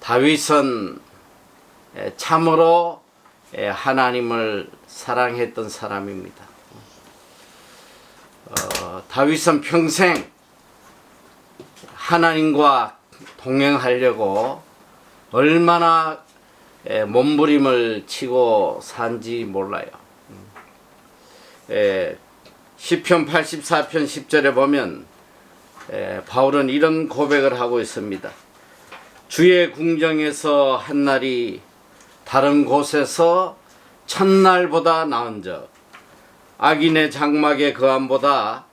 다윗은 참으로 하나님을 사랑했던 사람입니다. 다윗은 평생 하나님과 동행하려고 얼마나 몸부림을 치고 산지 몰라요. 시편 84편 10절에 보면 바울은 이런 고백을 하고 있습니다. 주의 궁정에서 한날이 다른 곳에서 첫날보다 나은즉 악인의 장막의 거함보다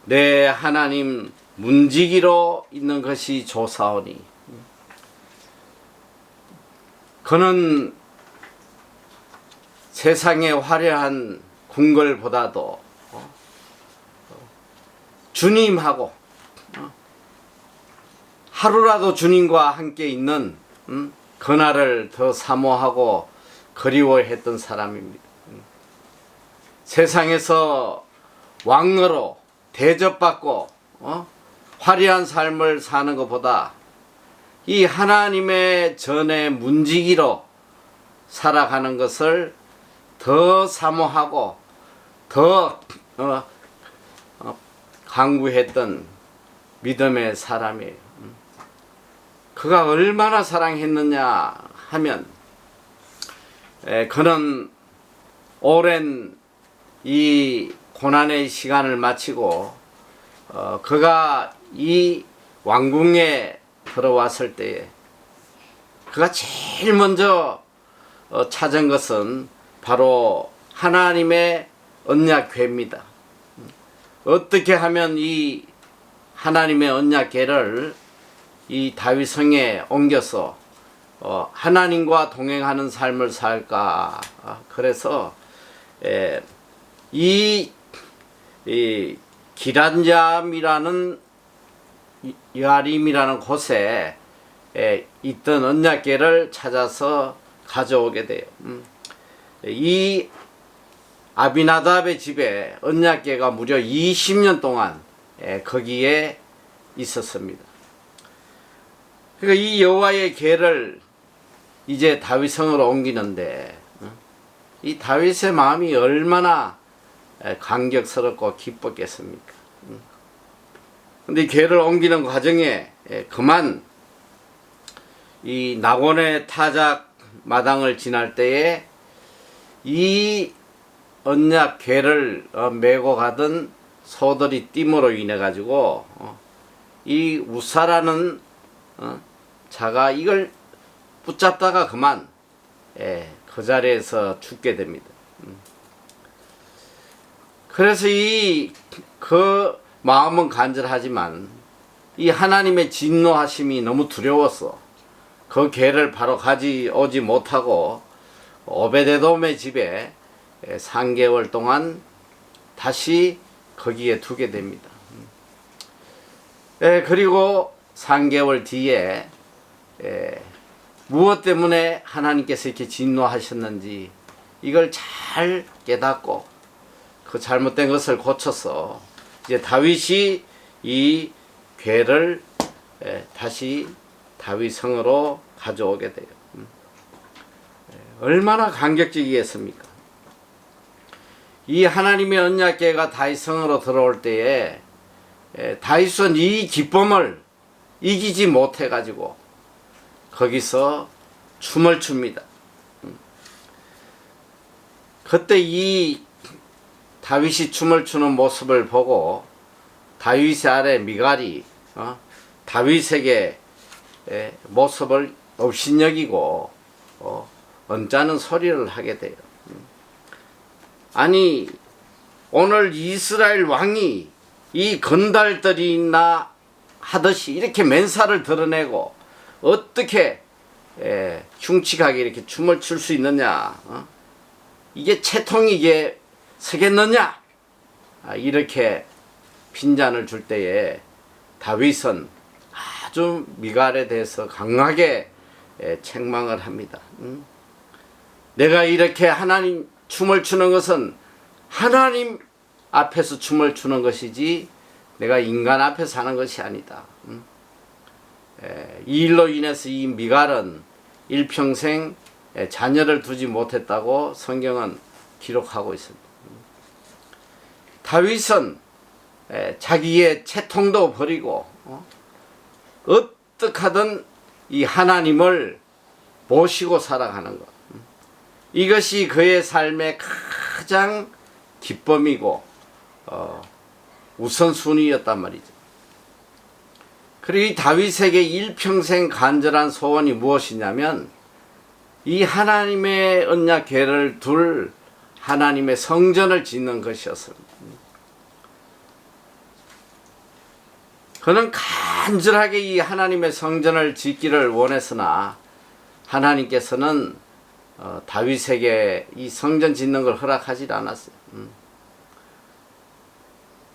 내 하나님 문지기로 있는 것이 좋사오니. 그는 세상의 화려한 궁궐보다도 주님하고 하루라도 주님과 함께 있는 그날을 더 사모하고 그리워했던 사람입니다. 세상에서 왕으로 대접받고 화려한 삶을 사는 것보다 이 하나님의 전에 문지기로 살아가는 것을 더 사모하고 더 강구했던 믿음의 사람이에요. 그가 얼마나 사랑했느냐 하면 그는 오랜 이 고난의 시간을 마치고 그가 이 왕궁에 들어왔을 때에 그가 제일 먼저 찾은 것은 바로 하나님의 언약궤입니다. 어떻게 하면 이 하나님의 언약궤를 이 다윗성에 옮겨서 하나님과 동행하는 삶을 살까. 그래서 이 기란잠이라는 여아림이라는 곳에 있던 언약궤를 찾아서 가져오게 돼요. 이 아비나답의 집에 언약궤가 무려 20년 동안 거기에 있었습니다. 그러니까 이 여호와의 궤를 이제 다윗성으로 옮기는데 이 다윗의 마음이 얼마나 감격스럽고 기뻤겠습니까? 근데 이 궤를 옮기는 과정에 그만 이 낙원의 타작 마당을 지날 때에 이 언약 궤를 메고 가던 소들이 띠므로 인해 가지고 이 우사라는 자가 이걸 붙잡다가 그만 그 자리에서 죽게 됩니다. 그래서 그 마음은 간절하지만 이 하나님의 진노하심이 너무 두려워서 그 궤를 바로 가져오지 못하고 오베데돔의 집에 3개월 동안 다시 거기에 두게 됩니다. 그리고 3개월 뒤에 무엇 때문에 하나님께서 이렇게 진노하셨는지 이걸 잘 깨닫고 그 잘못된 것을 고쳐서 이제 다윗이 이 궤를 다시 다윗 성으로 가져오게 돼요. 얼마나 감격적이겠습니까? 이 하나님의 언약궤가 다윗 성으로 들어올 때에 다윗은 이 기쁨을 이기지 못해 가지고 거기서 춤을 춥니다. 그때 이 다윗이 춤을 추는 모습을 보고 다윗의 아래 미갈이 다윗에게 모습을 업신여기고 언짢은 소리를 하게 돼요. 아니 오늘 이스라엘 왕이 이 건달들이나 하듯이 이렇게 맨살을 드러내고 어떻게 흉측하게 이렇게 춤을 출 수 있느냐? 이게 채통이 이게 서겠느냐? 이렇게 핀잔을 줄 때에 다윗은 아주 미갈에 대해서 강하게 책망을 합니다. 내가 이렇게 하나님 춤을 추는 것은 하나님 앞에서 춤을 추는 것이지 내가 인간 앞에서 하는 것이 아니다. 이 일로 인해서 이 미갈은 일평생 자녀를 두지 못했다고 성경은 기록하고 있습니다. 다윗은 자기의 채통도 버리고 어떻게 하든 이 하나님을 모시고 살아가는 것, 이것이 그의 삶의 가장 기쁨이고 우선순위였단 말이죠. 그리고 이 다윗에게 일평생 간절한 소원이 무엇이냐면 이 하나님의 언약 궤를 둘 하나님의 성전을 짓는 것이었습니다. 그는 간절하게 이 하나님의 성전을 짓기를 원했으나 하나님께서는 다윗에게 이 성전 짓는 걸 허락하지 않았어요.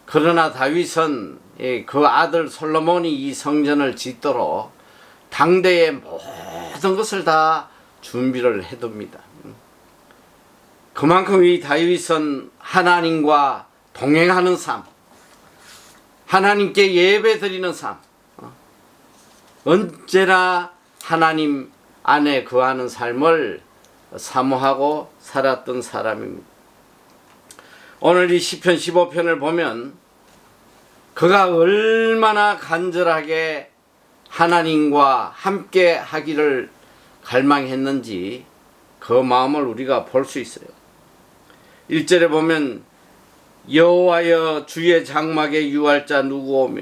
그러나 다윗은 그 아들 솔로몬이 이 성전을 짓도록 당대의 모든 것을 다 준비를 해둡니다. 그만큼 이 다윗은 하나님과 동행하는 삶, 하나님께 예배 드리는 삶, 언제나 하나님 안에 거하는 삶을 사모하고 살았던 사람입니다. 오늘 이 시편 15편을 보면 그가 얼마나 간절하게 하나님과 함께 하기를 갈망했는지 그 마음을 우리가 볼 수 있어요. 1절에 보면 여호와여 주의 장막에 유할 자 누구 오며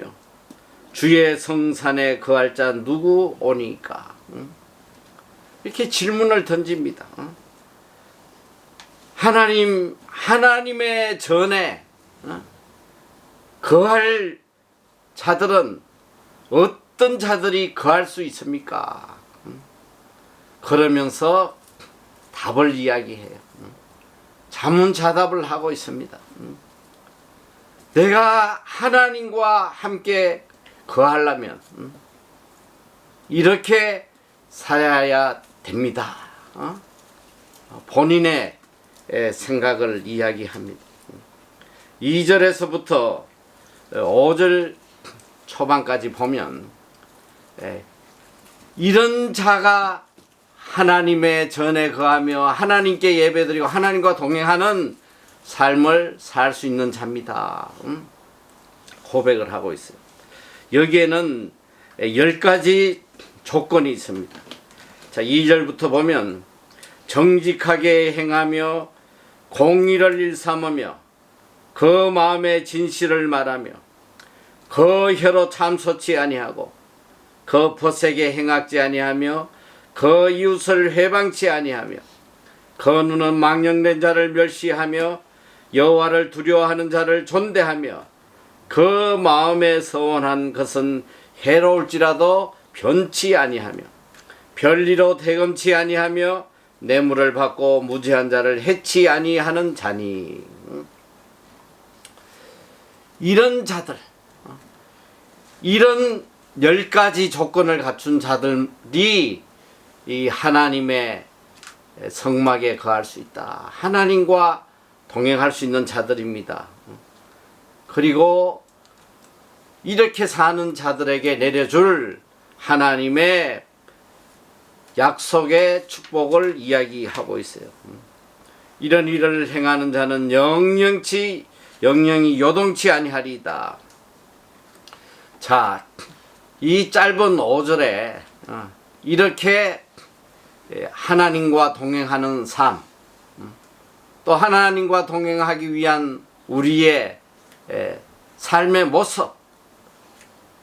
주의 성산에 거할 자 누구 오니까, 이렇게 질문을 던집니다. 하나님의 전에 거할 자들은 어떤 자들이 거할 수 있습니까? 그러면서 답을 이야기해요. 자문자답을 하고 있습니다. 내가 하나님과 함께 거하려면 이렇게 살아야 됩니다. 본인의 생각을 이야기합니다. 2절에서부터 5절 초반까지 보면 이런 자가 하나님의 전에 거하며 하나님께 예배드리고 하나님과 동행하는 삶을 살 수 있는 자입니다. 고백을 하고 있어요. 여기에는 10가지 조건이 있습니다. 자, 2절부터 보면 정직하게 행하며 공의를 일삼으며 그 마음의 진실을 말하며 그 혀로 참소치 아니하고 그 벗에게 행악지 아니하며 그 이웃을 회방치 아니하며 그 눈은 망령된 자를 멸시하며 여호와를 두려워하는 자를 존대하며 그 마음에 서원한 것은 해로울지라도 변치 아니하며 별리로 대검치 아니하며 뇌물을 받고 무죄한 자를 해치 아니하는 자니. 이런 자들, 이런 10가지 조건을 갖춘 자들이 이 하나님의 성막에 거할 수 있다. 하나님과 동행할 수 있는 자들입니다. 그리고 이렇게 사는 자들에게 내려줄 하나님의 약속의 축복을 이야기하고 있어요. 이런 일을 행하는 자는 영영이 요동치 아니하리이다. 자, 이 짧은 5절에 이렇게 하나님과 동행하는 삶, 또 하나님과 동행하기 위한 우리의 삶의 모습,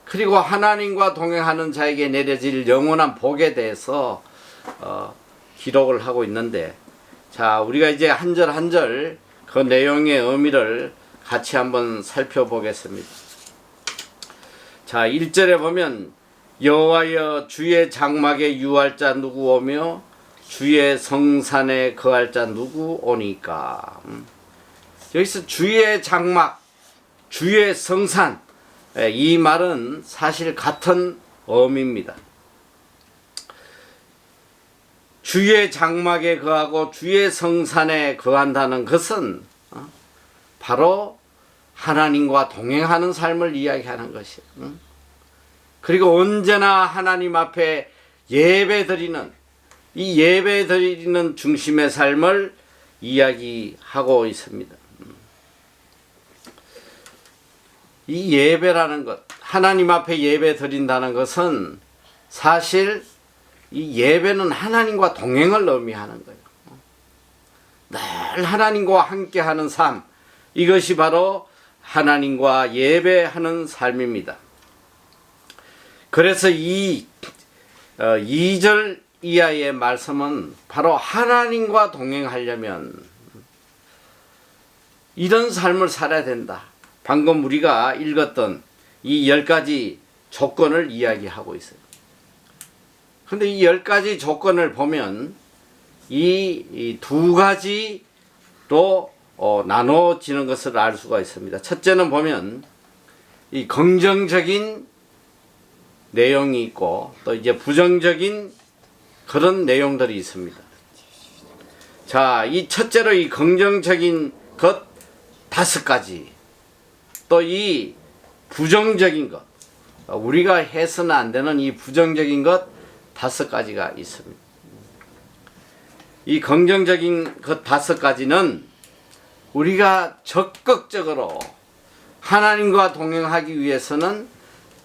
그리고 하나님과 동행하는 자에게 내려질 영원한 복에 대해서 기록을 하고 있는데, 자, 우리가 이제 한 절 한 절 그 내용의 의미를 같이 한번 살펴보겠습니다. 자, 1절에 보면 여호와여 주의 장막에 유할 자 누구 오며 주의 성산에 거할 자 누구 오니까. 여기서 주의 장막, 주의 성산, 이 말은 사실 같은 의미입니다. 주의 장막에 거하고 주의 성산에 거한다는 것은 바로 하나님과 동행하는 삶을 이야기하는 것이에요. 그리고 언제나 하나님 앞에 예배드리는, 이 예배드리는 중심의 삶을 이야기하고 있습니다. 이 예배라는 것, 하나님 앞에 예배드린다는 것은 사실 이 예배는 하나님과 동행을 의미하는 거예요. 늘 하나님과 함께하는 삶, 이것이 바로 하나님과 예배하는 삶입니다. 그래서 이 2절 이하의 말씀은 바로 하나님과 동행하려면 이런 삶을 살아야 된다. 방금 우리가 읽었던 이 10가지 조건을 이야기하고 있어요. 그런데 이 10가지 조건을 보면 이 두 가지로 나눠지는 것을 알 수가 있습니다. 첫째는 보면 이 긍정적인 내용이 있고 또 이제 부정적인 그런 내용들이 있습니다. 자, 이 첫째로 이 긍정적인 것 5가지, 또 이 부정적인 것, 우리가 해서는 안 되는 이 부정적인 것 5가지가 있습니다. 이 긍정적인 것 5가지는 우리가 적극적으로 하나님과 동행하기 위해서는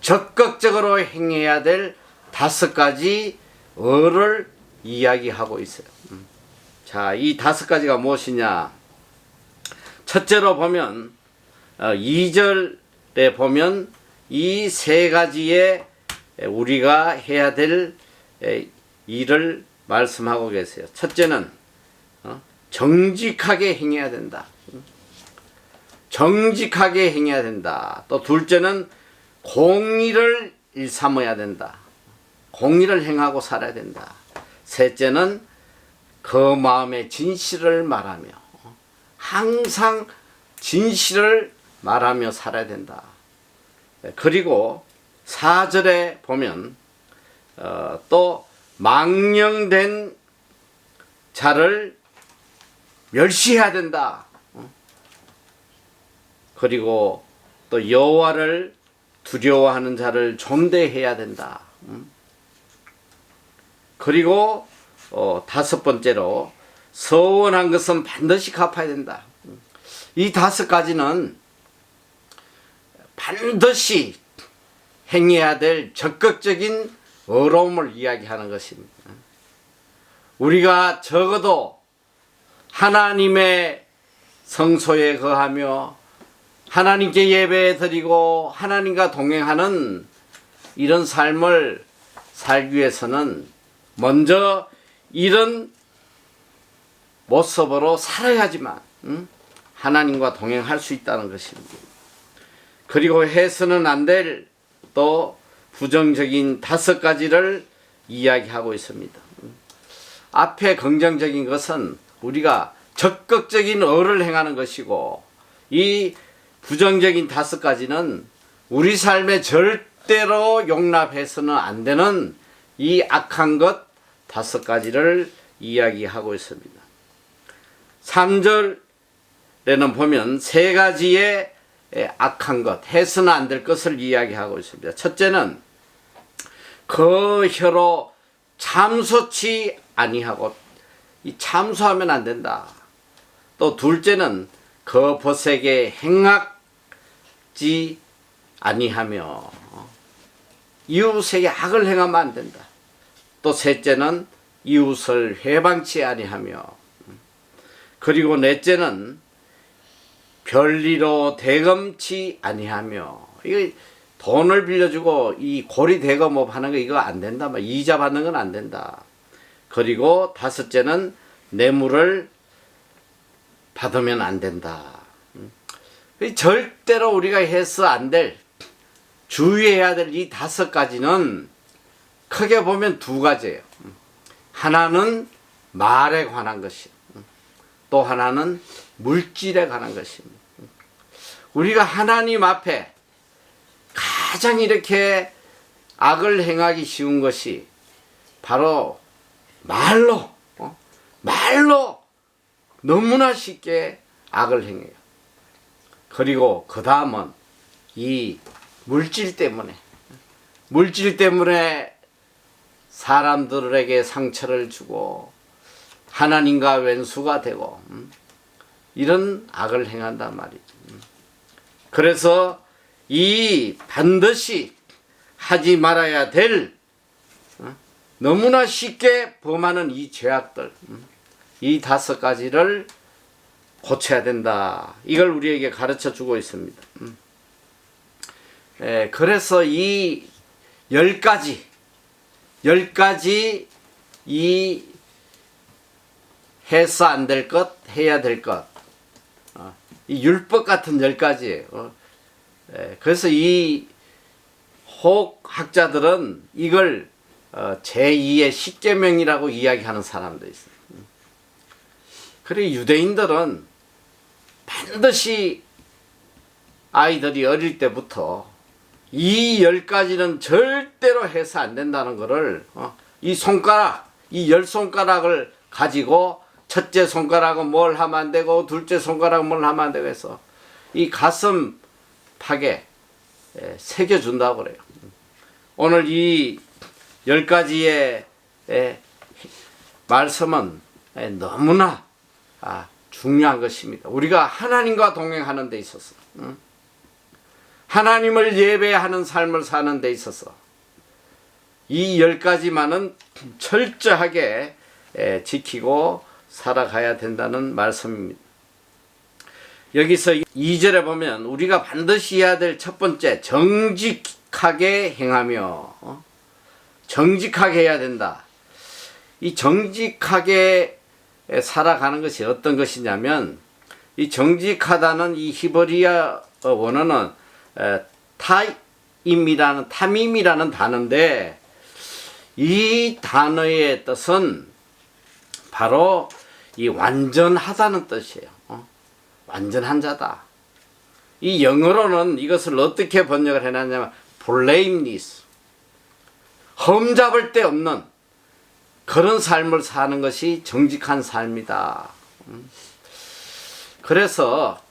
적극적으로 행해야 될 5가지 어를 이야기하고 있어요. 자, 이 5가지가 무엇이냐? 첫째로 보면 2절에 보면 이 3가지의 우리가 해야 될 일을 말씀하고 계세요. 첫째는 정직하게 행해야 된다. 정직하게 행해야 된다. 또 둘째는 공의를 일삼아야 된다. 공의를 행하고 살아야 된다. 셋째는 그 마음의 진실을 말하며 항상 진실을 말하며 살아야 된다. 그리고 4절에 보면 또 망령된 자를 멸시해야 된다. 그리고 또 여호와를 두려워하는 자를 존대해야 된다. 그리고 5번째로 서원한 것은 반드시 갚아야 된다. 이 5가지는 반드시 행해야 될 적극적인 어려움을 이야기하는 것입니다. 우리가 적어도 하나님의 성소에 거하며 하나님께 예배 드리고 하나님과 동행하는 이런 삶을 살기 위해서는 먼저 이런 모습으로 살아야지만 하나님과 동행할 수 있다는 것입니다. 그리고 해서는 안 될 또 부정적인 5가지를 이야기하고 있습니다. 앞에 긍정적인 것은 우리가 적극적인 어를 행하는 것이고, 이 부정적인 5가지는 우리 삶에 절대로 용납해서는 안 되는 이 악한 것 5가지를 이야기하고 있습니다. 3절에는 보면 3가지의 악한 것, 해서는 안 될 것을 이야기하고 있습니다. 첫째는 그 혀로 참소치 아니하고, 이 참소하면 안 된다. 또 둘째는 그 벗에게 행악지 아니하며, 이웃에게 악을 행하면 안 된다. 또 셋째는 이웃을 회방치 아니하며, 그리고 넷째는 별리로 대검치 아니하며, 이거 돈을 빌려주고 이 고리 대검업 하는 거 이거 안 된다. 이자 받는 건 안 된다. 그리고 5째는 뇌물을 받으면 안 된다. 절대로 우리가 해서 안 될, 주의해야 될 이 5가지는 크게 보면 2가지예요. 하나는 말에 관한 것이요, 또 하나는 물질에 관한 것입니다. 우리가 하나님 앞에 가장 이렇게 악을 행하기 쉬운 것이 바로 말로 너무나 쉽게 악을 행해요. 그리고 그 다음은 이 물질 때문에, 물질 때문에 사람들에게 상처를 주고 하나님과 왼수가 되고 이런 악을 행한단 말이죠. 그래서 이 반드시 하지 말아야 될 너무나 쉽게 범하는 이 죄악들, 이 5가지를 고쳐야 된다. 이걸 우리에게 가르쳐 주고 있습니다. 그래서 이 10가지 이 해서 안 될 것, 해야 될 것, 이 율법 같은 10가지예요. 그래서 이 혹학자들은 이걸 제2의 십계명이라고 이야기하는 사람도 있어요. 그리고 유대인들은 반드시 아이들이 어릴 때부터 이 10가지는 절대로 해서 안 된다는 것을 이 손가락, 이 10손가락을 가지고 첫째 손가락은 뭘 하면 안 되고 둘째 손가락은 뭘 하면 안 되고 해서 이 가슴 팍에 새겨준다고 그래요. 오늘 이 10가지의 말씀은 너무나 중요한 것입니다. 우리가 하나님과 동행하는 데 있어서 하나님을 예배하는 삶을 사는 데 있어서 이 10가지만은 철저하게 지키고 살아가야 된다는 말씀입니다. 여기서 2절에 보면 우리가 반드시 해야 될 첫 번째, 정직하게 행하며 정직하게 해야 된다. 이 정직하게 살아가는 것이 어떤 것이냐면 이 정직하다는 이 히브리어 원어는 탐임이라는 단어인데 이 단어의 뜻은 바로 이 완전하다는 뜻이에요. 완전한 자다. 이 영어로는 이것을 어떻게 번역을 해놨냐면 blameless, 흠잡을 데 없는 그런 삶을 사는 것이 정직한 삶이다. 그래서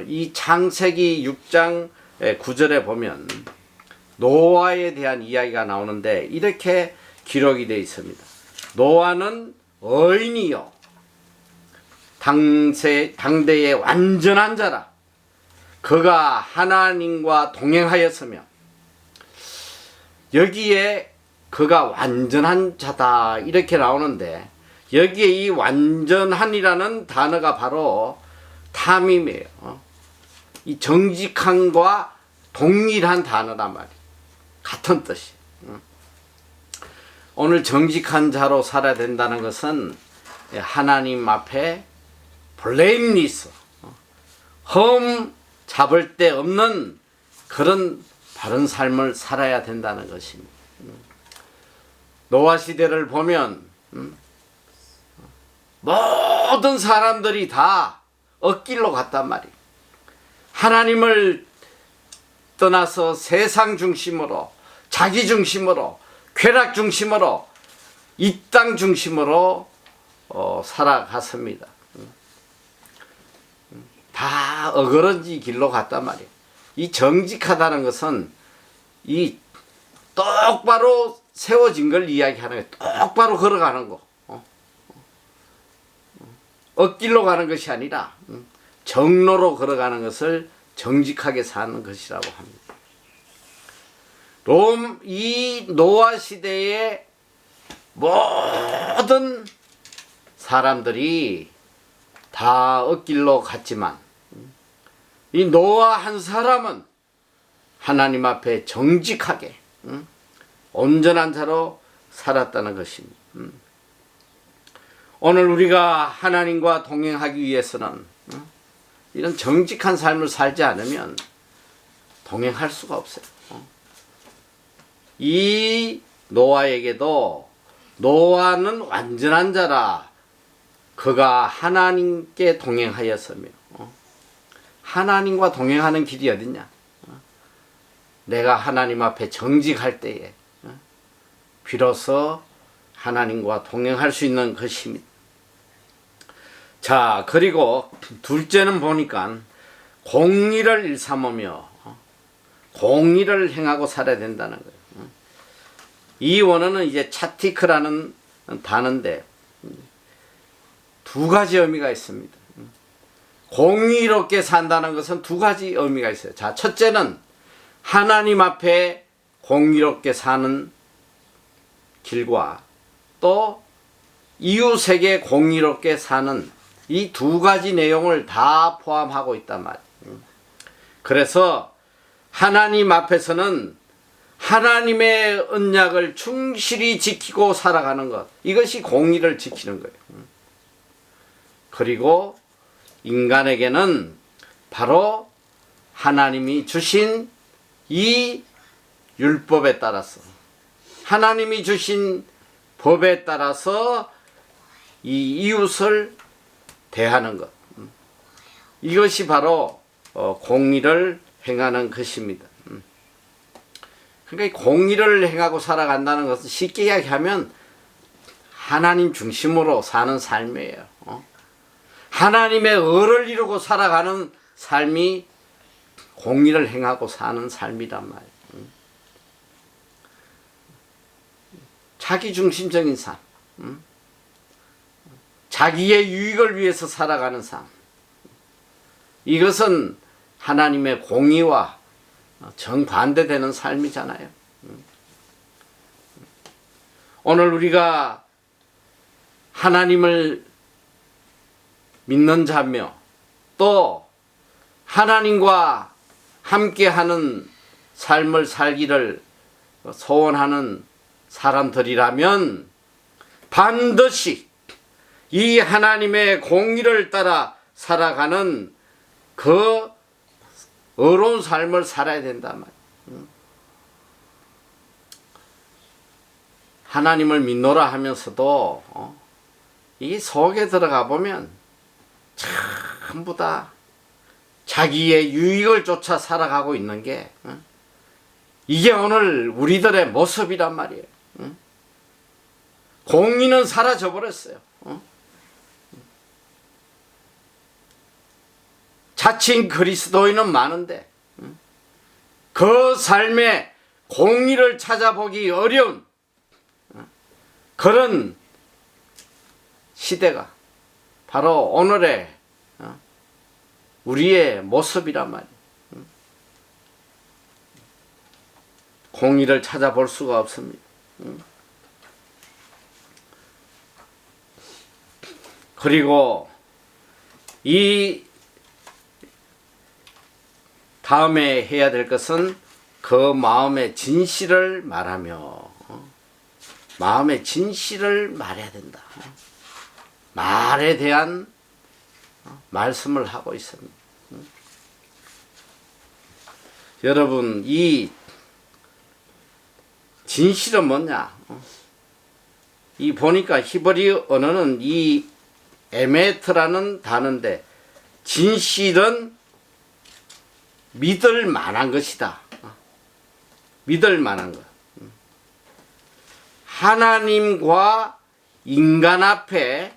이 창세기 6장 9절에 보면 노아에 대한 이야기가 나오는데 이렇게 기록이 되어 있습니다. 노아는 의인이요 당대의 완전한 자라. 그가 하나님과 동행하였으며, 여기에 그가 완전한 자다 이렇게 나오는데 여기에 이 완전한이라는 단어가 바로 탐임이에요. 이 정직함과 동일한 단어란 말이에요. 같은 뜻이. 오늘 정직한 자로 살아야 된다는 것은 하나님 앞에 blameless, 흠 잡을 데 없는 그런 바른 삶을 살아야 된다는 것입니다. 노아 시대를 보면 모든 사람들이 다 엇길로 갔단 말이에요. 하나님을 떠나서 세상 중심으로, 자기 중심으로, 쾌락 중심으로, 이 땅 중심으로 살아갔습니다. 다 어그러지 길로 갔단 말이에요. 이 정직하다는 것은 이 똑바로 세워진 걸 이야기하는 거예요. 똑바로 걸어가는 거. 엇길로 가는 것이 아니라 정로로 걸어가는 것을 정직하게 사는 것이라고 합니다. 이 노아 시대의 모든 사람들이 다 엇길로 갔지만 이 노아 한 사람은 하나님 앞에 정직하게 온전한 자로 살았다는 것입니다. 오늘 우리가 하나님과 동행하기 위해서는 이런 정직한 삶을 살지 않으면 동행할 수가 없어요. 이 노아에게도 노아는 완전한 자라. 그가 하나님께 동행하였으며, 하나님과 동행하는 길이 어딨냐? 내가 하나님 앞에 정직할 때에 비로소 하나님과 동행할 수 있는 것입니다. 자, 그리고 둘째는 보니까 공의를 일삼으며, 공의를 행하고 살아야 된다는 거예요. 이 원어는 이제 차티크라는 단어인데 두 가지 의미가 있습니다. 공의롭게 산다는 것은 두 가지 의미가 있어요. 자, 첫째는 하나님 앞에 공의롭게 사는 길과 또 이웃에게 공의롭게 사는 이 두 가지 내용을 다 포함하고 있단 말이에요. 그래서 하나님 앞에서는 하나님의 언약을 충실히 지키고 살아가는 것, 이것이 공의를 지키는 거예요. 그리고 인간에게는 바로 하나님이 주신 이 율법에 따라서, 하나님이 주신 법에 따라서 이 이웃을 대하는 것, 이것이 바로 공의를 행하는 것입니다. 그러니까 공의를 행하고 살아간다는 것은 쉽게 이야기하면 하나님 중심으로 사는 삶이에요. 하나님의 의를 이루고 살아가는 삶이 공의를 행하고 사는 삶이란 말이에요. 자기 중심적인 삶, 자기의 유익을 위해서 살아가는 삶, 이것은 하나님의 공의와 정반대되는 삶이잖아요. 오늘 우리가 하나님을 믿는 자며 또 하나님과 함께하는 삶을 살기를 소원하는 사람들이라면 반드시 이 하나님의 공의를 따라 살아가는 그 의로운 삶을 살아야 된단 말이에요. 하나님을 믿노라 하면서도 이 속에 들어가 보면 전부 다 자기의 유익을 쫓아 살아가고 있는 게 이게 오늘 우리들의 모습이란 말이에요. 공의는 사라져 버렸어요. 자칭 그리스도인은 많은데 그 삶에 공의를 찾아보기 어려운 그런 시대가 바로 오늘의 우리의 모습이란 말이에요. 공의를 찾아볼 수가 없습니다. 그리고 이 다음에 해야 될 것은 그 마음의 진실을 말하며, 마음의 진실을 말해야 된다. 말에 대한 말씀을 하고 있습니다. 여러분, 이 진실은 뭐냐? 이 보니까 히브리 언어는 이 에메트라는 단어인데, 진실은 믿을 만한 것이다. 믿을 만한 것. 하나님과 인간 앞에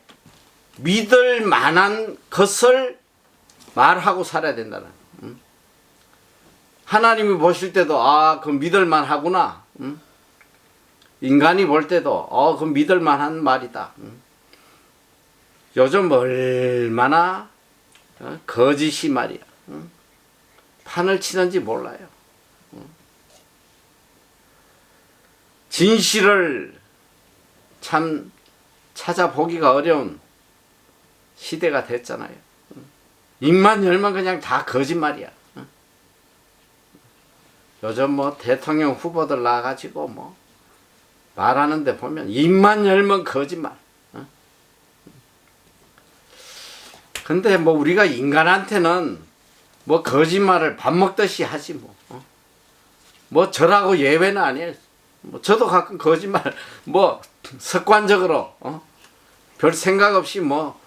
믿을 만한 것을 말하고 살아야 된다는. 하나님이 보실 때도 그 믿을 만하구나. 인간이 볼 때도 그 믿을 만한 말이다. 요즘 얼마나 거짓이 말이야. 판을 치는지 몰라요. 진실을 참 찾아보기가 어려운 시대가 됐잖아요. 입만 열면 그냥 다 거짓말이야. 요즘 뭐 대통령 후보들 나가지고 뭐 말하는데 보면 입만 열면 거짓말. 근데 뭐 우리가 인간한테는 뭐 거짓말을 밥 먹듯이 하지 뭐. 뭐 저라고 예외는 아니에요. 뭐 저도 가끔 거짓말 뭐 습관적으로 별 생각 없이 뭐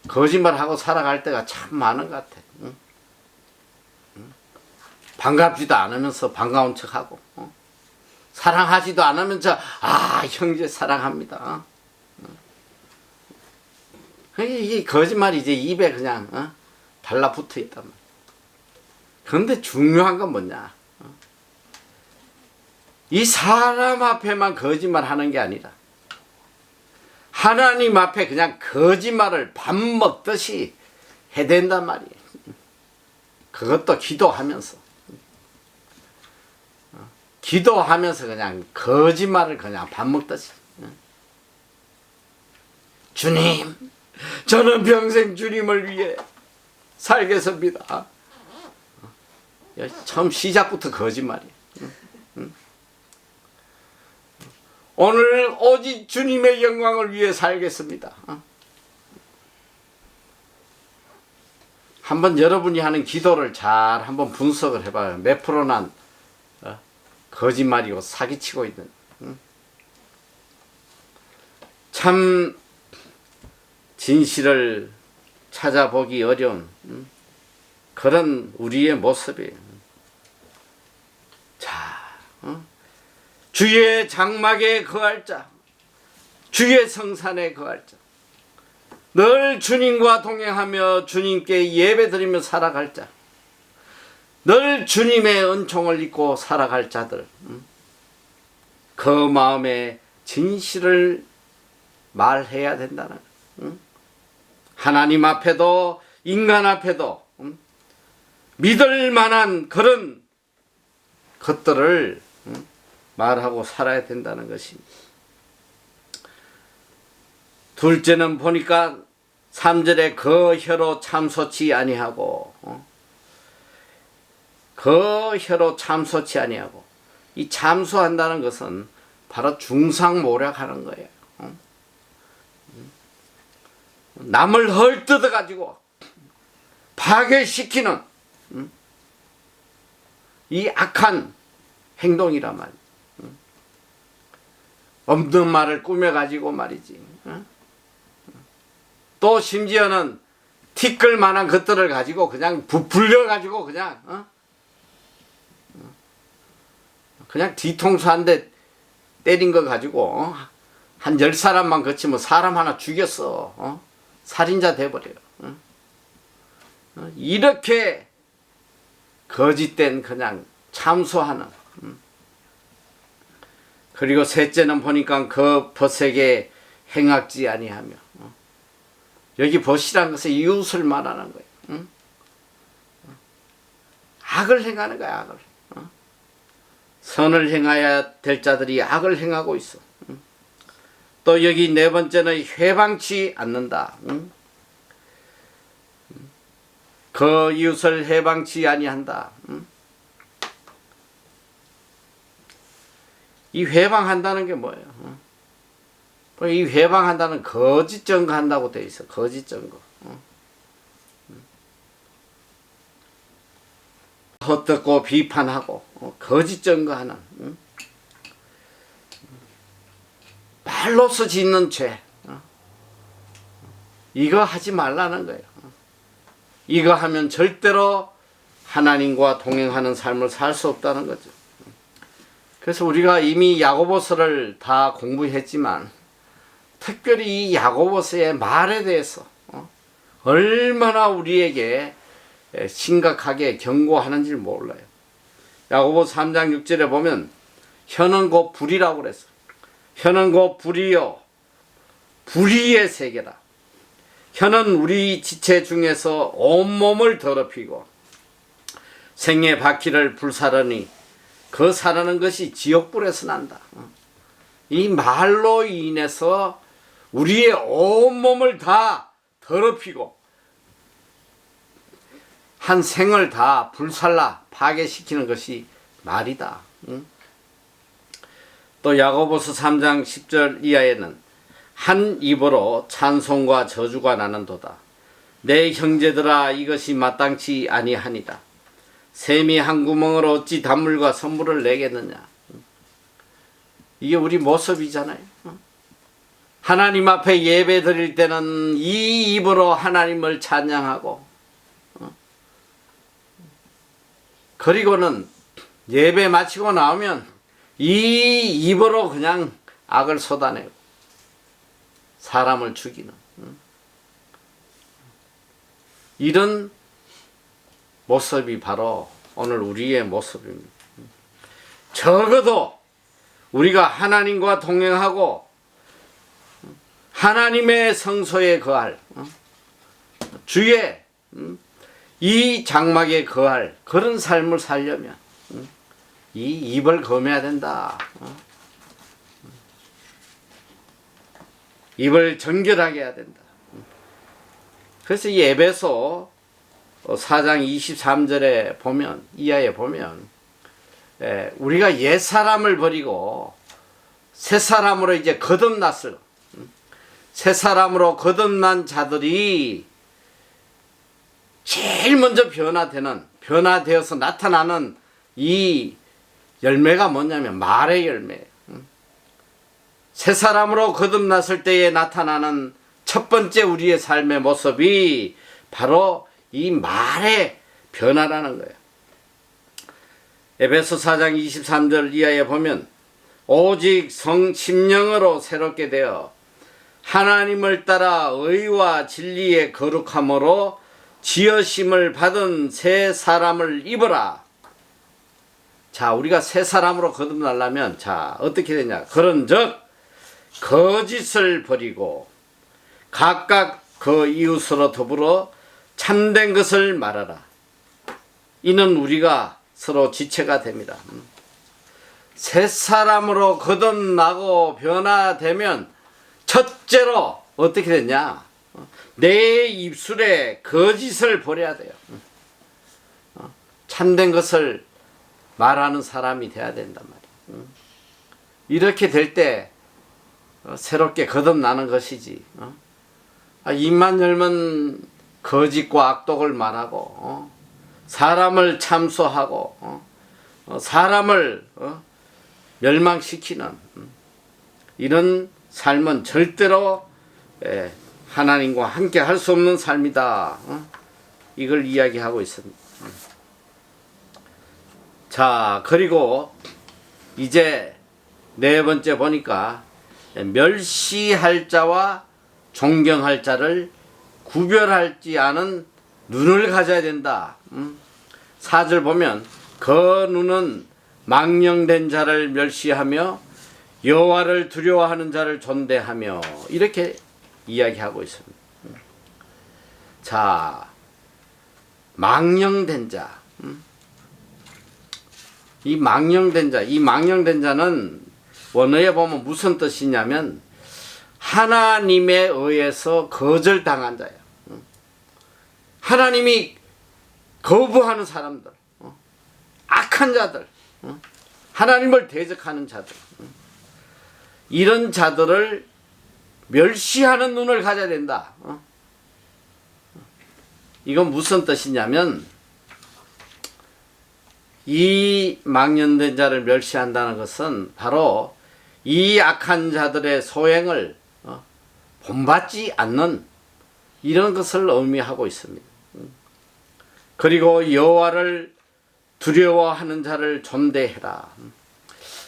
거짓말하고 살아갈 때가 참 많은 것 같아. 반갑지도 않으면서 반가운 척하고 사랑하지도 않으면서 형제 사랑합니다. 이게 거짓말이 이제 입에 그냥 달라붙어 있단 말이야. 그런데 중요한 건 뭐냐? 이 사람 앞에만 거짓말 하는 게 아니라 하나님 앞에 그냥 거짓말을 밥 먹듯이 해야 된단 말이에요. 그것도 기도하면서. 기도하면서 그냥 거짓말을 그냥 밥 먹듯이. 주님, 저는 평생 주님을 위해 살겠습니다. 처음 시작부터 거짓말이에요. 오늘 오직 주님의 영광을 위해 살겠습니다. 한번 여러분이 하는 기도를 잘 한번 분석을 해봐요. 몇 프로나 거짓말이고 사기치고 있는. 참 진실을 찾아보기 어려운 그런 우리의 모습이에요. 자, 주의 장막에 거할 자, 주의 성산에 거할 자, 늘 주님과 동행하며 주님께 예배드리며 살아갈 자, 늘 주님의 은총을 입고 살아갈 자들, 그 마음에 진실을 말해야 된다는 거예요. 하나님 앞에도 인간 앞에도 믿을 만한 그런 것들을 말하고 살아야 된다는 것입니다. 둘째는 보니까 3절에 그 혀로 참소치 아니하고, 그 혀로 참소치 아니하고, 이 참소한다는 것은 바로 중상모략하는 거예요. 남을 헐뜯어 가지고 파괴시키는 이 악한 행동이란 말이야. 없는 말을 꾸며가지고 말이지. 또 심지어는 티끌 만한 것들을 가지고 그냥 부풀려가지고 그냥 뒤통수 한 대 때린 거 가지고 한 10사람만 거치면 사람 하나 죽였어. 살인자 돼버려요. 이렇게 거짓된 그냥 참소하는. 그리고 셋째는 보니까 그 벗에게 행악지 아니하며. 여기 벗이란 것은 이웃을 말하는 거예요. 악을 행하는 거야, 악을. 선을 행해야 될 자들이 악을 행하고 있어. 또 여기 네 번째는 회방치 않는다. 그 이웃을 회방치 아니한다. 이 회방한다는 게 뭐예요? 이 회방한다는 거짓 증거한다고 되어 있어. 거짓 증거. 헛듣고 비판하고 거짓 증거하는 말로서 짓는 죄. 이거 하지 말라는 거예요. 이거 하면 절대로 하나님과 동행하는 삶을 살 수 없다는 거죠. 그래서 우리가 이미 야고보서를 다 공부했지만 특별히 이 야고보서의 말에 대해서 얼마나 우리에게 심각하게 경고하는지 몰라요. 야고보서 3장 6절에 보면 혀는 곧 불이라고 그랬어요. 혀는 곧 불이요 불의의 세계다. 혀는 우리 지체 중에서 온몸을 더럽히고 생의 바퀴를 불사르니 그 사르는 것이 지옥불에서 난다. 이 말로 인해서 우리의 온몸을 다 더럽히고 한 생을 다 불살라 파괴시키는 것이 말이다. 또 야고보서 3장 10절 이하에는 한 입으로 찬송과 저주가 나는도다. 내 형제들아 이것이 마땅치 아니하니라. 샘이 한 구멍으로 어찌 단물과 선물을 내겠느냐. 이게 우리 모습이잖아요. 하나님 앞에 예배 드릴 때는 이 입으로 하나님을 찬양하고 그리고는 예배 마치고 나오면 이 입으로 그냥 악을 쏟아내고 사람을 죽이는 이런 모습이 바로 오늘 우리의 모습입니다. 적어도 우리가 하나님과 동행하고 하나님의 성소에 거할 주의 이 장막에 거할 그런 삶을 살려면 이 입을 검해야 된다. 입을 정결하게 해야 된다. 그래서 이 에베소 4장 23절에 보면, 이하에 보면 우리가 옛사람을 버리고 새사람으로 이제 거듭났을, 새사람으로 거듭난 자들이 제일 먼저 변화되어서 나타나는 이 열매가 뭐냐면 말의 열매. 새사람으로 거듭났을 때에 나타나는 첫 번째 우리의 삶의 모습이 바로 이 말의 변화라는 거예요. 에베소 4장 23절 이하에 보면 오직 심령으로 새롭게 되어 하나님을 따라 의와 진리의 거룩함으로 지으심을 받은 새 사람을 입어라. 자, 우리가 새 사람으로 거듭나려면 자, 어떻게 되냐? 그런즉 거짓을 버리고 각각 그 이웃으로 더불어 참된 것을 말하라. 이는 우리가 서로 지체가 됩니다. 새 사람으로 거듭나고 변화되면 첫째로 어떻게 되냐? 내 입술에 거짓을 버려야 돼요. 참된 것을 말하는 사람이 돼야 된단 말이에요. 이렇게 될 때 새롭게 거듭나는 것이지. 입만 열면 거짓과 악독을 말하고 사람을 참소하고 사람을 멸망시키는 이런 삶은 절대로 하나님과 함께 할 수 없는 삶이다. 이걸 이야기하고 있습니다. 자, 그리고 이제 네 번째 보니까 멸시할 자와 존경할 자를 구별하지 않은 눈을 가져야 된다. 4절 보면 그 눈은 망령된 자를 멸시하며 여호와를 두려워하는 자를 존대하며 이렇게 이야기하고 있습니다. 자, 망령된 자. 이 망령된 자는 원어에 보면 무슨 뜻이냐면 하나님에 의해서 거절당한 자예요. 하나님이 거부하는 사람들, 악한 자들, 하나님을 대적하는 자들, 이런 자들을 멸시하는 눈을 가져야 된다. 이건 무슨 뜻이냐면 이 망령된 자를 멸시한다는 것은 바로 이 악한 자들의 소행을 본받지 않는 이런 것을 의미하고 있습니다. 그리고 여호와를 두려워하는 자를 존대해라.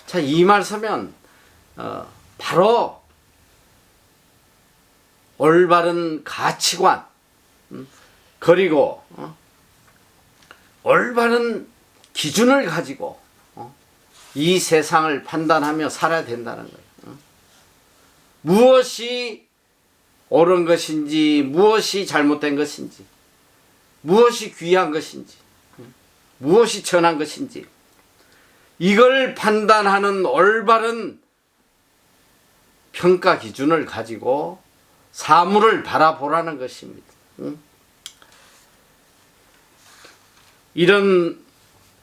자, 이 말씀은 바로 올바른 가치관 그리고 올바른 기준을 가지고 이 세상을 판단하며 살아야 된다는 거예요. 무엇이 옳은 것인지 무엇이 잘못된 것인지 무엇이 귀한 것인지 무엇이 천한 것인지 이걸 판단하는 올바른 평가 기준을 가지고 사물을 바라보라는 것입니다. 이런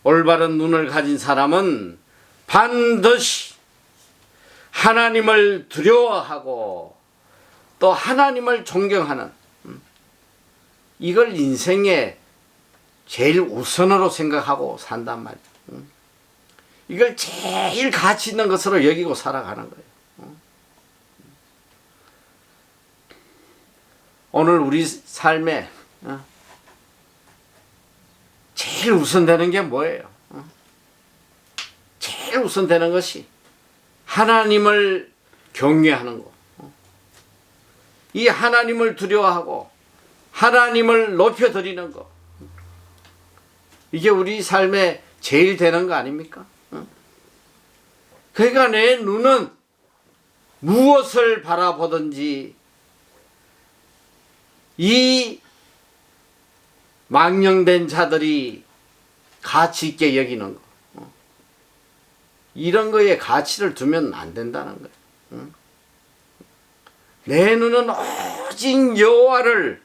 올바른 눈을 가진 사람은 반드시 하나님을 두려워하고 또 하나님을 존경하는 이걸 인생의 제일 우선으로 생각하고 산단 말이에요. 이걸 제일 가치 있는 것으로 여기고 살아가는 거예요. 오늘 우리 삶에 제일 우선되는 게 뭐예요? 제일 우선되는 것이 하나님을 경외하는 거. 이 하나님을 두려워하고 하나님을 높여드리는 거. 이게 우리 삶에 제일 되는 거 아닙니까? 그러니까 내 눈은 무엇을 바라보든지 이 망령된 자들이 가치 있게 여기는 거, 이런 거에 가치를 두면 안 된다는 거예요. 내 눈은 오직 여호와를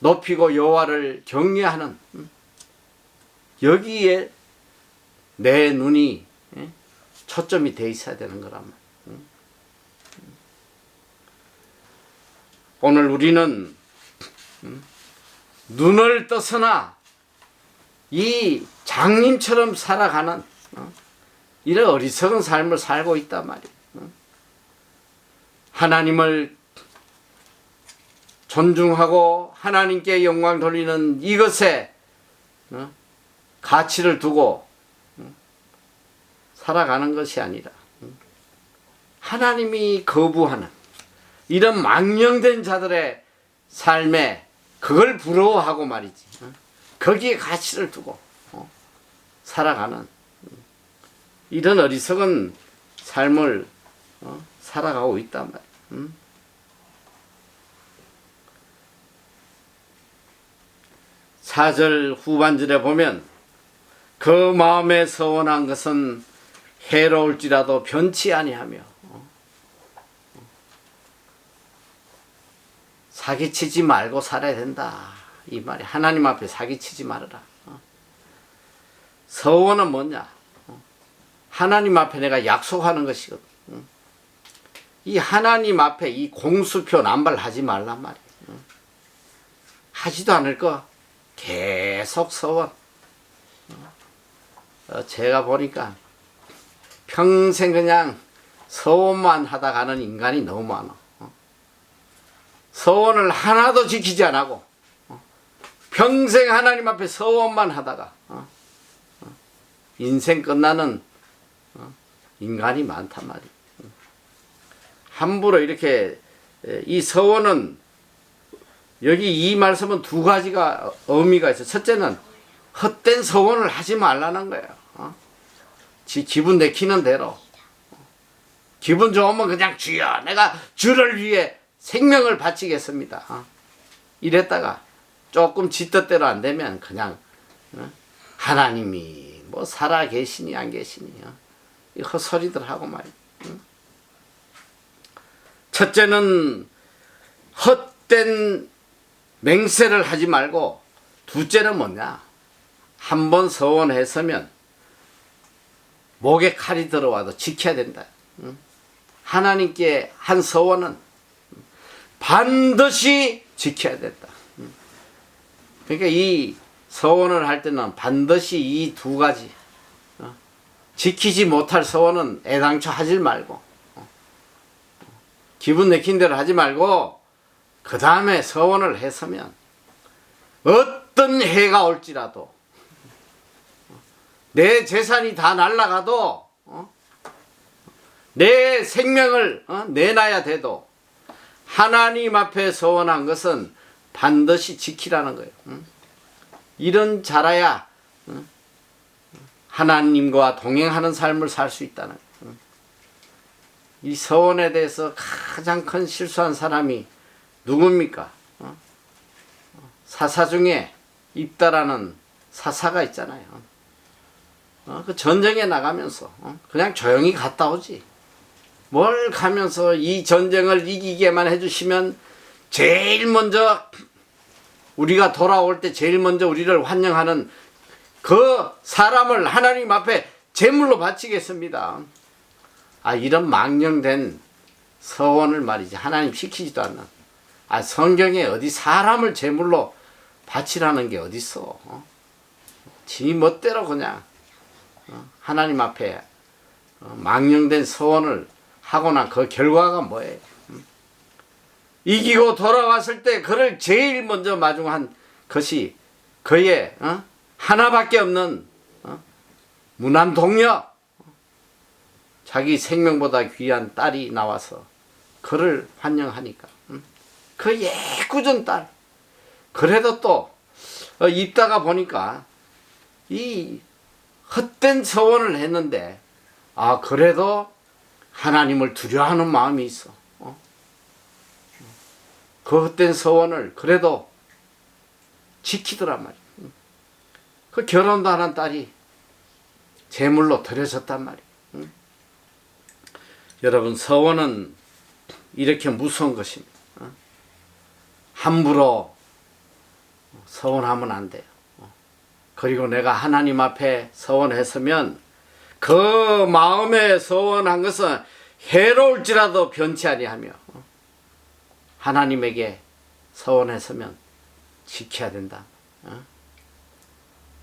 높이고 여호와를 경외하는, 여기에 내 눈이 초점이 돼 있어야 되는 거란 말이에요. 오늘 우리는 눈을 떠서나 이 장님처럼 살아가는 이런 어리석은 삶을 살고 있단 말이에요. 하나님을 존중하고 하나님께 영광 돌리는 이것에 가치를 두고 살아가는 것이 아니라 하나님이 거부하는 이런 망령된 자들의 삶에 그걸 부러워하고 말이지, 거기에 가치를 두고 살아가는 이런 어리석은 삶을 살아가고 있단 말이야. 4절 후반절에 보면 그 마음에 서원한 것은 해로울지라도 변치 아니하며, 사기치지 말고 살아야 된다 이 말이. 하나님 앞에 사기치지 말아라. 서원은 뭐냐? 하나님 앞에 내가 약속하는 것이거든. 이 하나님 앞에 이 공수표 남발하지 말란 말이야. 하지도 않을 거 계속 서원. 제가 보니까 평생 그냥 서원만 하다 가는 인간이 너무 많아. 서원을 하나도 지키지 않고 평생 하나님 앞에 서원만 하다가 인생 끝나는 인간이 많단 말이에요. 함부로 이렇게, 이 서원은 여기 이 말씀은 두 가지가 의미가 있어요. 첫째는 헛된 서원을 하지 말라는 거예요. 지 기분 내키는 대로, 기분 좋으면 그냥 주여 내가 주를 위해 생명을 바치겠습니다, 이랬다가 조금 지 뜻대로 안 되면 그냥 하나님이 뭐 살아 계시니 안 계시니 이 헛소리들 하고 말이야. 첫째는 헛된 맹세를 하지 말고, 둘째는 뭐냐? 한번 서원했으면 목에 칼이 들어와도 지켜야 된다. 하나님께 한 서원은 반드시 지켜야 된다. 그러니까 이 서원을 할 때는 반드시 이 두 가지, 지키지 못할 서원은 애당초 하지 말고, 기분 내킨 대로 하지 말고, 그 다음에 서원을 했으면 어떤 해가 올지라도, 내 재산이 다 날아가도, 내 생명을 내놔야 돼도 하나님 앞에 서원한 것은 반드시 지키라는 거예요. 이런 자라야 하나님과 동행하는 삶을 살 수 있다는 거예요. 이 서원에 대해서 가장 큰 실수한 사람이 누굽니까? 사사 중에 입다라는 사사가 있잖아요. 그 전쟁에 나가면서 그냥 조용히 갔다 오지, 뭘 가면서 이 전쟁을 이기게만 해주시면 제일 먼저 우리가 돌아올 때 제일 먼저 우리를 환영하는 그 사람을 하나님 앞에 제물로 바치겠습니다. 이런 망령된 서원을 말이지 하나님 시키지도 않는, 성경에 어디 사람을 제물로 바치라는 게 어딨어. 지 멋대로 그냥 하나님 앞에 망령된 서원을 하고 난 그 결과가 뭐예요? 이기고 돌아왔을 때 그를 제일 먼저 마중한 것이 그의 하나밖에 없는 무난동녀, 자기 생명보다 귀한 딸이 나와서 그를 환영하니까, 그 예쁘던 딸. 그래도 또 입다가 보니까 이 헛된 서원을 했는데 그래도 하나님을 두려워하는 마음이 있어. 그 헛된 서원을 그래도 지키더란 말이야. 그 결혼도 하는 딸이 제물로 드려졌단 말이야. 여러분, 서원은 이렇게 무서운 것입니다. 함부로 서원하면 안 돼요. 그리고 내가 하나님 앞에 서원했으면 그 마음에 서원한 것은 해로울지라도 변치 아니하며 하나님에게 서원했으면 지켜야 된다.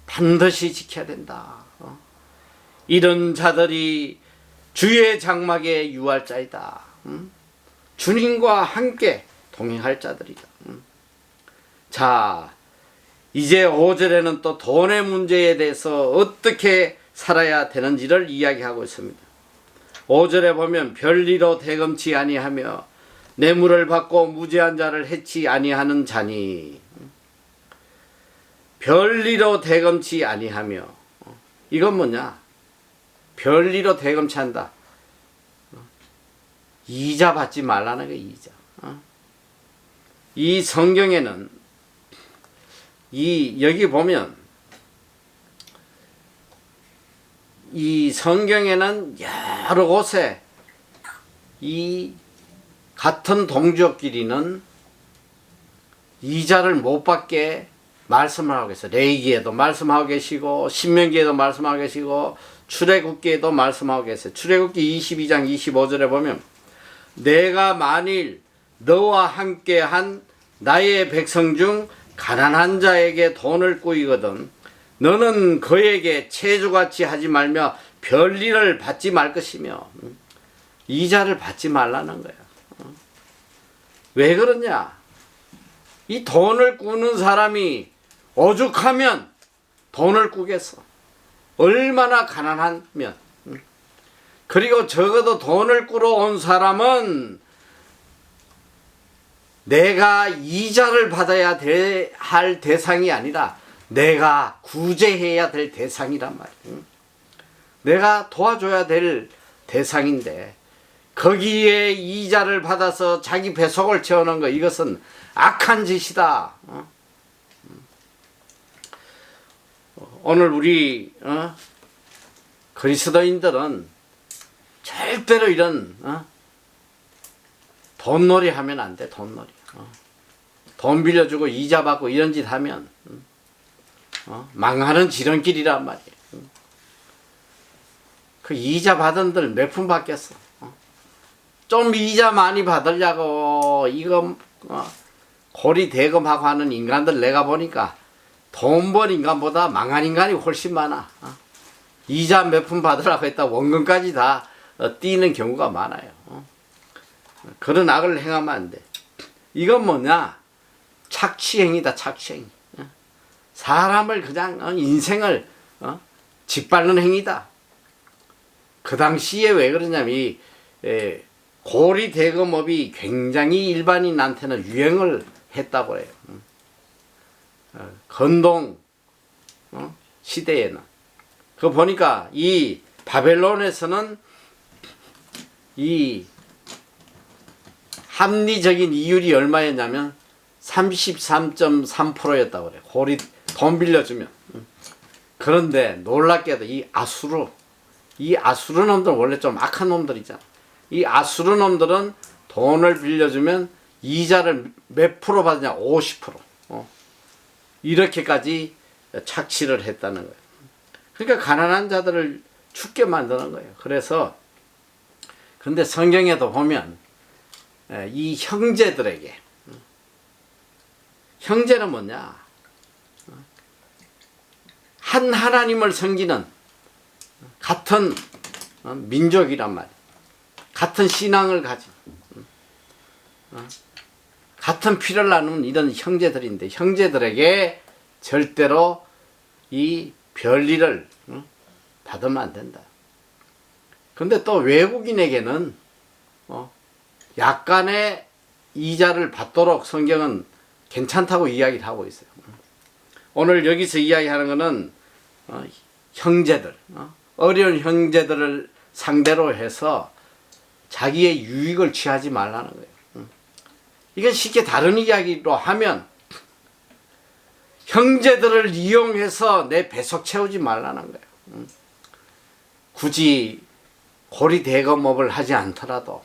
반드시 지켜야 된다. 이런 자들이 주의 장막에 유할 자이다. 주님과 함께 동행할 자들이다. 자, 이제 5절에는 또 돈의 문제에 대해서 어떻게 살아야 되는지를 이야기하고 있습니다. 5절에 보면 별리로 대금치 아니하며 뇌물을 받고 무죄한 자를 해치 아니하는 자니. 별리로 대금치 아니하며, 이건 뭐냐? 별리로 대금치한다. 이자 받지 말라는 게 이자. 이 성경에는 여기 보면 이 성경에는 여러 곳에 이 같은 동족끼리는 이자를 못 받게 말씀을 하고 계세요. 레위기에도 말씀하고 계시고 신명기에도 말씀하고 계시고 출애굽기에도 말씀하고 계세요. 출애굽기 22장 25절에 보면 내가 만일 너와 함께한 나의 백성 중 가난한 자에게 돈을 꾸이거든 너는 그에게 체주같이 하지 말며 별일을 받지 말 것이며 이자를 받지 말라는 거야. 왜 그러냐? 이 돈을 꾸는 사람이 오죽하면 돈을 꾸겠어. 얼마나 가난하면. 그리고 적어도 돈을 꾸러 온 사람은 내가 이자를 받아야 할 대상이 아니라 내가 구제해야 될 대상이란 말이에요. 내가 도와줘야 될 대상인데 거기에 이자를 받아서 자기 배속을 채우는 거, 이것은 악한 짓이다. 오늘 우리 그리스도인들은 절대로 이런 돈놀이 하면 안 돼. 돈놀이. 돈 빌려주고 이자 받고 이런 짓 하면 망하는 지름길이란 말이에요. 그 이자 받은 들 몇 푼 받겠어. 좀 이자 많이 받으려고 이거 고리 대금하고 하는 인간들 내가 보니까 돈 번 인간보다 망한 인간이 훨씬 많아. 이자 몇 푼 받으라고 했다 원금까지 다 띄는 경우가 많아요. 그런 악을 행하면 안 돼. 이건 뭐냐? 착취행위다. 착취행위. 사람을 그냥 인생을 짓밟는 행위다. 그 당시에 왜 그러냐면 이 고리 대금업이 굉장히 일반인한테는 유행을 했다고 해요. 건동 시대에는. 그 보니까 이 바벨론에서는 이 합리적인 이율이 얼마였냐면 33.3%였다고 그래요. 고리 돈 빌려주면. 그런데 놀랍게도 이 아수르 놈들은 원래 좀 악한 놈들이잖아. 이 아수르 놈들은 돈을 빌려주면 이자를 몇 프로 받느냐? 50%. 이렇게까지 착취를 했다는 거예요. 그러니까 가난한 자들을 죽게 만드는 거예요. 그래서 근데 성경에도 보면 이 형제들에게, 형제는 뭐냐? 한 하나님을 섬기는 같은 민족이란 말이에요. 같은 신앙을 가진 같은 피를 나누는 이런 형제들인데 형제들에게 절대로 이 별일을 받으면 안 된다. 근데 또 외국인에게는 약간의 이자를 받도록 성경은 괜찮다고 이야기를 하고 있어요. 오늘 여기서 이야기하는 것은 형제들, 어려운 형제들을 상대로 해서 자기의 유익을 취하지 말라는 거예요. 이건 쉽게 다른 이야기로 하면 형제들을 이용해서 내 배속 채우지 말라는 거예요. 굳이 고리대검업을 하지 않더라도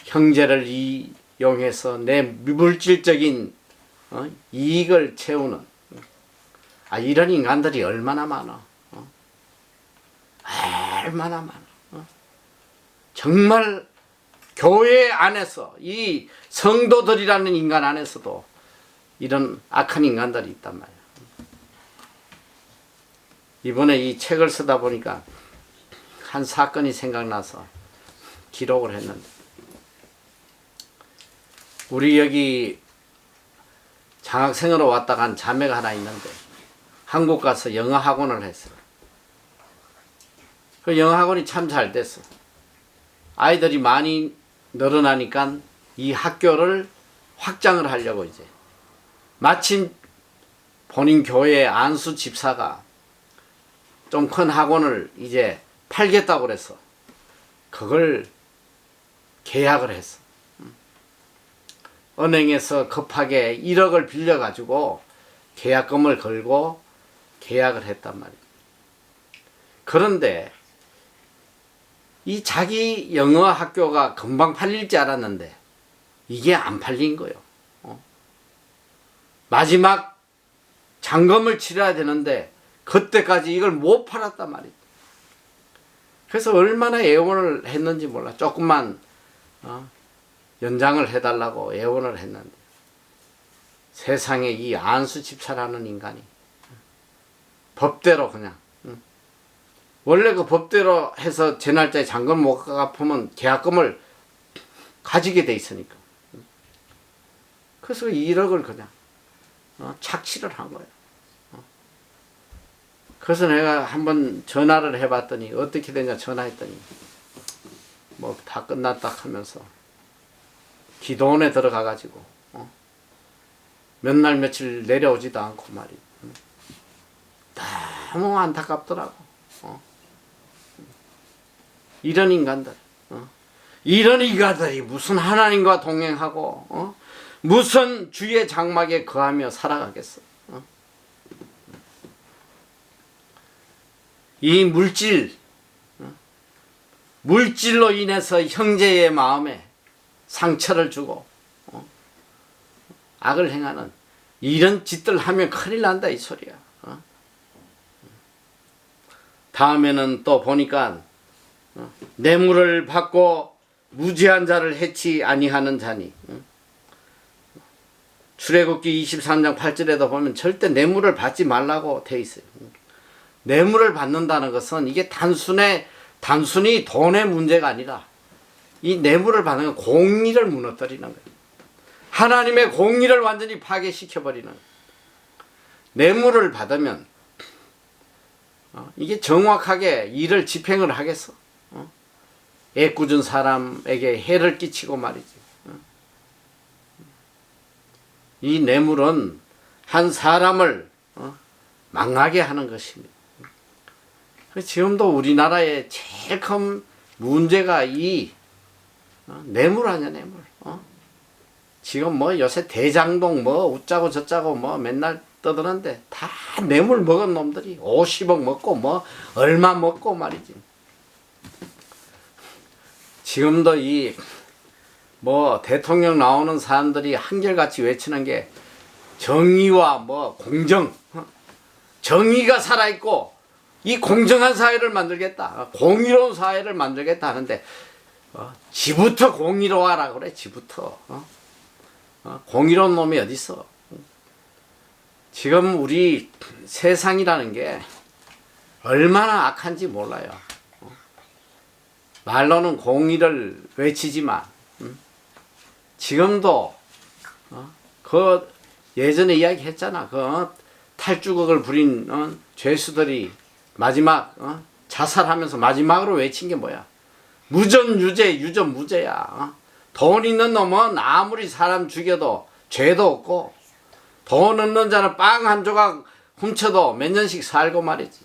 형제를 이용해서 내 물질적인 이익을 채우는 이런 인간들이 얼마나 많아. 얼마나 많아. 정말 교회 안에서 이 성도들이라는 인간 안에서도 이런 악한 인간들이 있단 말이야. 이번에 이 책을 쓰다 보니까 한 사건이 생각나서 기록을 했는데, 우리 여기 장학생으로 왔다 간 자매가 하나 있는데 한국 가서 영어 학원을 했어요. 그 영어 학원이 참 잘 됐어. 아이들이 많이 늘어나니까 이 학교를 확장을 하려고 이제 마침 본인 교회 안수 집사가 좀 큰 학원을 이제 팔겠다고 그래서 그걸 계약을 했어. 은행에서 급하게 1억을 빌려가지고 계약금을 걸고 계약을 했단 말이야. 그런데 이 자기 영어 학교가 금방 팔릴 줄 알았는데 이게 안 팔린 거예요. 마지막 잔금을 치러야 되는데 그때까지 이걸 못 팔았단 말이야. 그래서 얼마나 애원을 했는지 몰라. 조금만 연장을 해달라고 애원을 했는데 세상에 이 안수 집사라는 인간이 법대로 그냥 원래 그 법대로 해서 제 날짜에 잔금 못 갚으면 계약금을 가지게 돼 있으니까. 그래서 1억을 그냥 착취를 한 거예요. 그래서 내가 한번 전화를 해봤더니 어떻게 되냐 전화했더니 뭐 다 끝났다 하면서 기도원에 들어가가지고 몇 날 며칠 내려오지도 않고 말이야. 너무 안타깝더라고. 이런 인간들, 이런 인간들이 무슨 하나님과 동행하고 무슨 주의 장막에 거하며 살아가겠어. 이 물질로 인해서 형제의 마음에 상처를 주고 악을 행하는 이런 짓들 하면 큰일 난다 이 소리야. 다음에는 또 보니까 뇌물을 받고 무죄한 자를 해치 아니하는 자니. 출애굽기 23장 8절에도 보면 절대 뇌물을 받지 말라고 돼 있어요. 뇌물을 받는다는 것은 이게 단순히 돈의 문제가 아니라 이 뇌물을 받는 건 공의를 무너뜨리는 거예요. 하나님의 공의를 완전히 파괴시켜버리는 거예요. 뇌물을 받으면 이게 정확하게 일을 집행을 하겠어. 애꿎은 사람에게 해를 끼치고 말이지. 이 뇌물은 한 사람을 망하게 하는 것입니다. 지금도 우리나라의 제일 큰 문제가 이 뇌물 아니야, 뇌물. 지금 뭐 요새 대장동 뭐 웃자고 저짜고 뭐 맨날 떠드는데 다 뇌물 먹은 놈들이 50억 먹고 뭐 얼마 먹고 말이지. 지금도 이 뭐 대통령 나오는 사람들이 한결같이 외치는 게 정의와 뭐 공정, 정의가 살아있고 이 공정한 사회를 만들겠다, 공의로운 사회를 만들겠다 하는데 지부터 공의로워라 그래. 지부터 공의로운 놈이 어디 있어. 지금 우리 세상이라는 게 얼마나 악한지 몰라요. 말로는 공의를 외치지만 지금도 그 예전에 이야기했잖아. 그 탈주국을 부린 죄수들이 마지막 자살하면서 마지막으로 외친 게 뭐야? 무전유죄, 유전무죄야. 돈 있는 놈은 아무리 사람 죽여도 죄도 없고 돈 없는 자는 빵 한 조각 훔쳐도 몇 년씩 살고 말이지.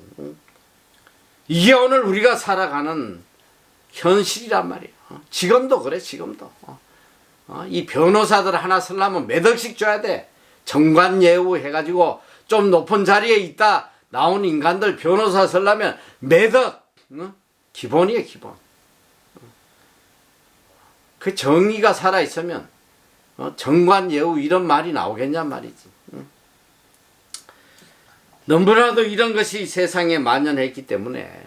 이게 오늘 우리가 살아가는 현실이란 말이야. 지금도 그래, 지금도. 이 변호사들 하나 쓰려면 몇 억씩 줘야 돼. 정관예우 해가지고 좀 높은 자리에 있다 나온 인간들 변호사 쓰려면 몇 억. 기본이에요, 기본. 그 정의가 살아있으면 정관예우 이런 말이 나오겠냔 말이지. 너무나도 이런 것이 세상에 만연했기 때문에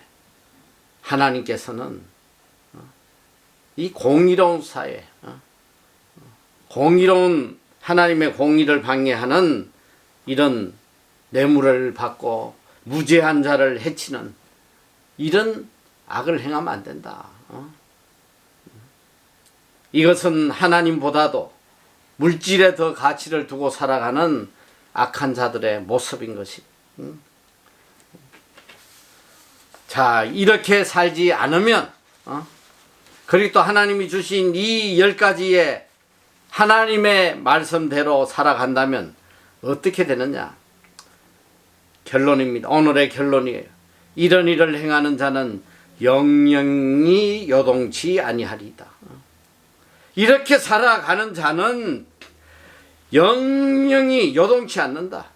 하나님께서는 이 공의로운 사회, 공의로운 하나님의 공의를 방해하는 이런 뇌물을 받고 무죄한 자를 해치는 이런 악을 행하면 안 된다. 이것은 하나님보다도 물질에 더 가치를 두고 살아가는 악한 자들의 모습인 것이. 자, 이렇게 살지 않으면 그리고 또 하나님이 주신 이 10가지의 하나님의 말씀대로 살아간다면 어떻게 되느냐? 결론입니다. 오늘의 결론이에요. 이런 일을 행하는 자는 영영이 요동치 아니하리이다. 이렇게 살아가는 자는 영영이 요동치 않는다.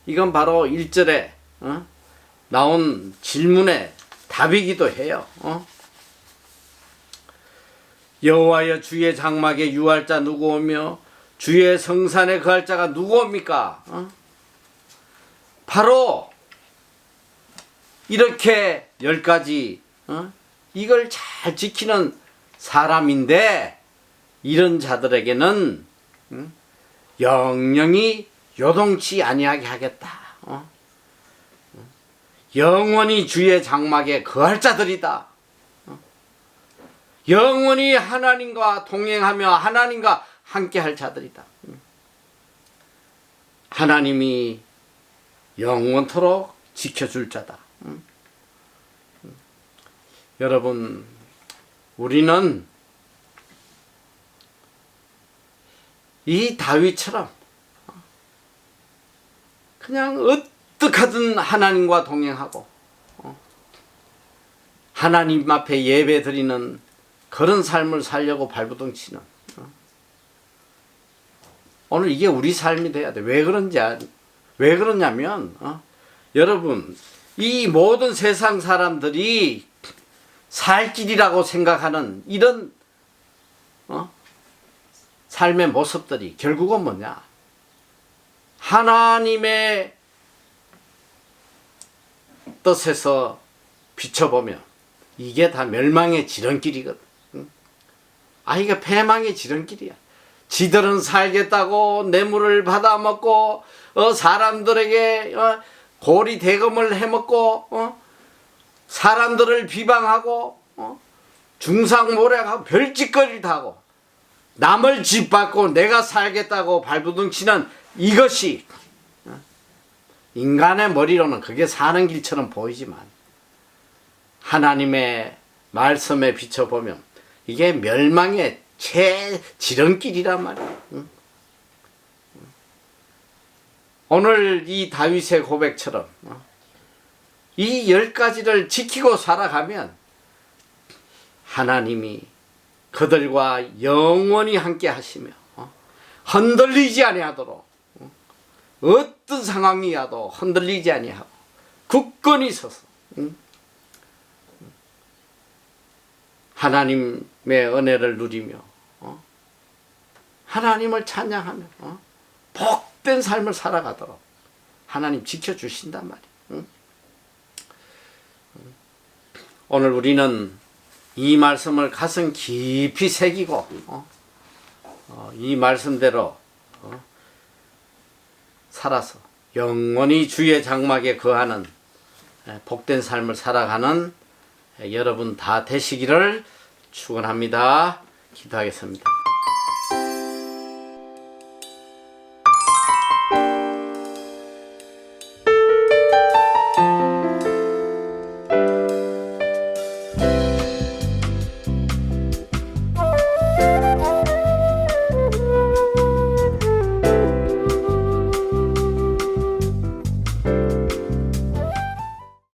이건 바로 1절에 나온 질문의 답이기도 해요. 여호와여 주의 장막에 유할 자 누구오며 주의 성산에 거할 자가 누구옵니까? 바로 이렇게 10가지 이걸 잘 지키는 사람인데 이런 자들에게는 영영이 요동치 아니하게 하겠다. 영원히 주의 장막에 거할 자들이다. 영원히 하나님과 동행하며 하나님과 함께할 자들이다. 하나님이 영원토록 지켜줄 자다. 여러분, 우리는 이 다윗처럼 그냥 어떻게든 하나님과 동행하고 하나님 앞에 예배 드리는 그런 삶을 살려고 발부둥치는 오늘 이게 우리 삶이 돼야 돼. 왜 그러냐면 여러분, 이 모든 세상 사람들이 살 길이라고 생각하는 이런 삶의 모습들이 결국은 뭐냐? 하나님의 뜻에서 비춰보면 이게 다 멸망의 지름길이거든. 이게 패망의 지름길이야. 지들은 살겠다고 뇌물을 받아먹고 사람들에게 고리 대금을 해먹고 사람들을 비방하고 중상모략하고 별짓거리를 다 하고 남을 짓밟고 내가 살겠다고 발부둥치는 이것이 인간의 머리로는 그게 사는 길처럼 보이지만 하나님의 말씀에 비춰보면 이게 멸망의 지름길이란 말이야. 오늘 이 다윗의 고백처럼 이 10가지를 지키고 살아가면 하나님이 그들과 영원히 함께 하시며 흔들리지 아니하도록 어떤 상황이라도 흔들리지 아니하고 굳건히 서서 하나님의 은혜를 누리며 하나님을 찬양하며 복된 삶을 살아가도록 하나님 지켜주신단 말이에요. 오늘 우리는 이 말씀을 가슴 깊이 새기고 이 말씀대로 살아서 영원히 주의 장막에 거하는 복된 삶을 살아가는 여러분 다 되시기를 축원합니다. 기도하겠습니다.